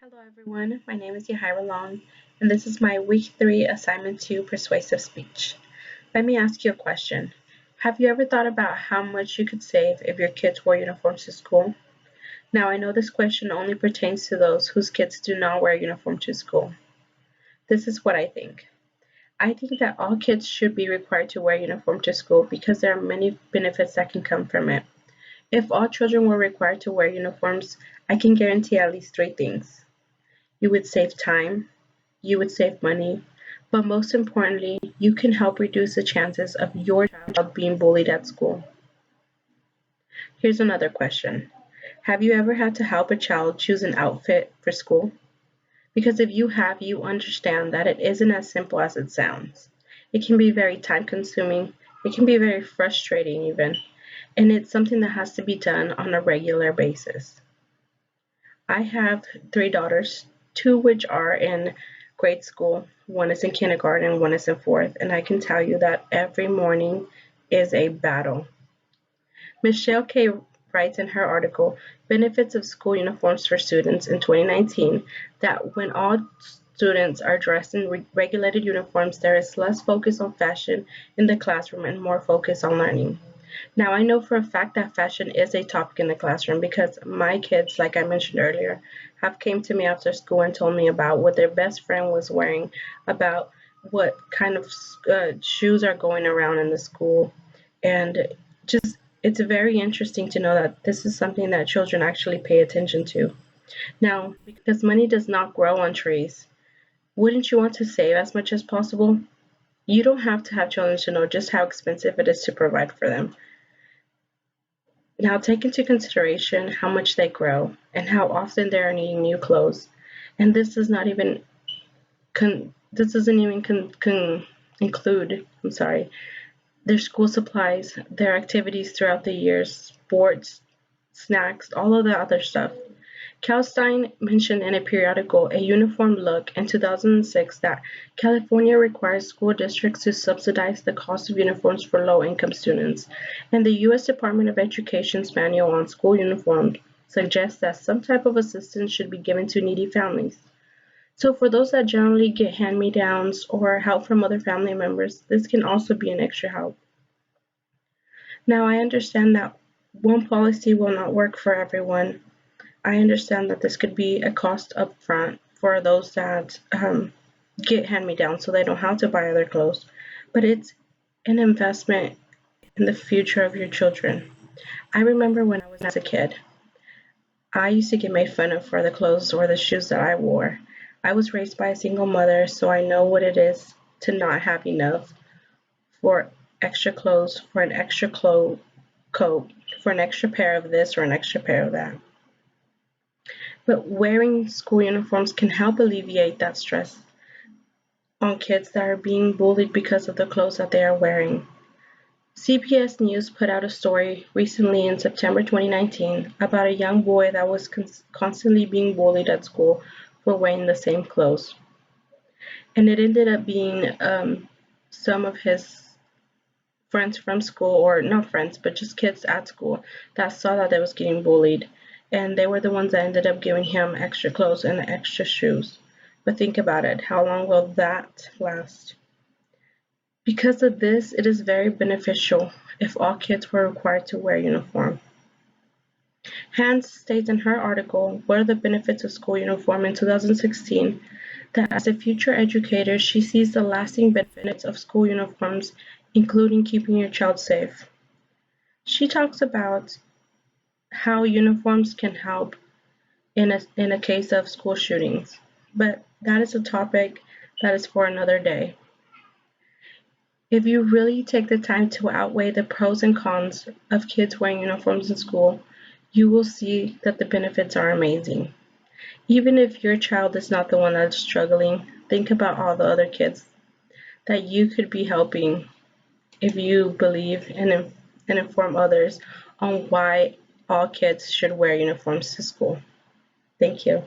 Hello everyone, my name is YajairaLong, and this is my Week 3 Assignment 2 Persuasive Speech. Let me ask you a question. Have you ever thought about how much you could save if your kids wore uniforms to school? Now I know this question only pertains to those whose kids do not wear uniform to school. This is what I think. I think that all kids should be required to wear uniform to school because there are many benefits that can come from it. If all children were required to wear uniforms, I can guarantee at least three things. You would save time, you would save money, but most importantly, you can help reduce the chances of your child being bullied at school. Here's another question. Have you ever had to help a child choose an outfit for school? Because if you have, you understand that it isn't as simple as it sounds. It can be very time consuming, it can be very frustrating even, and it's something that has to be done on a regular basis. I have three daughters, two which are in grade school. One is in kindergarten, one is in fourth, and I can tell you that every morning is a battle. Michelle K. writes in her article, Benefits of School Uniforms for Students in 2019, that when all students are dressed in regulated uniforms, there is less focus on fashion in the classroom and more focus on learning. Now, I know for a fact that fashion is a topic in the classroom because my kids, like I mentioned earlier, have came to me after school and told me about what their best friend was wearing, about what kind of shoes are going around in the school. And just, it's very interesting to know that this is something that children actually pay attention to. Now, because money does not grow on trees, wouldn't you want to save as much as possible? You don't have to have children to know just how expensive it is to provide for them. Now take into consideration how much they grow and how often they are needing new clothes. And this does not even this doesn't even include, their school supplies, their activities throughout the years, sports, snacks, all of the other stuff. Kalstein mentioned in a periodical, A Uniform Look, in 2006 that California requires school districts to subsidize the cost of uniforms for low-income students, and the U.S. Department of Education's Manual on School Uniforms suggests that some type of assistance should be given to needy families. So for those that generally get hand-me-downs or help from other family members, this can also be an extra help. Now I understand that one policy will not work for everyone. I understand that this could be a cost upfront for those that get hand-me-downs so they don't have to buy other clothes, but it's an investment in the future of your children. I remember when I was a kid, I used to get made fun of for the clothes or the shoes that I wore. I was raised by a single mother, so I know what it is to not have enough for extra clothes, for an extra coat, for an extra pair of this or an extra pair of that. But wearing school uniforms can help alleviate that stress on kids that are being bullied because of the clothes that they are wearing. CBS News put out a story recently in September 2019 about a young boy that was constantly being bullied at school for wearing the same clothes. And it ended up being some of his friends from school, or not friends, but just kids at school that saw that they was getting bullied. And they were the ones that ended up giving him extra clothes and extra shoes. But think about it, how long will that last? Because of this, it is very beneficial if all kids were required to wear uniform. Hans states in her article, What are the Benefits of School Uniform in 2016, that as a future educator, she sees the lasting benefits of school uniforms, including keeping your child safe. She talks about how uniforms can help in a case of school shootings, but that is a topic that is for another day. If you really take the time to outweigh the pros and cons of kids wearing uniforms in school, you will see that the benefits are amazing. Even if your child is not the one that's struggling, think about all the other kids that you could be helping if you believe and inform others on why all kids should wear uniforms to school. Thank you.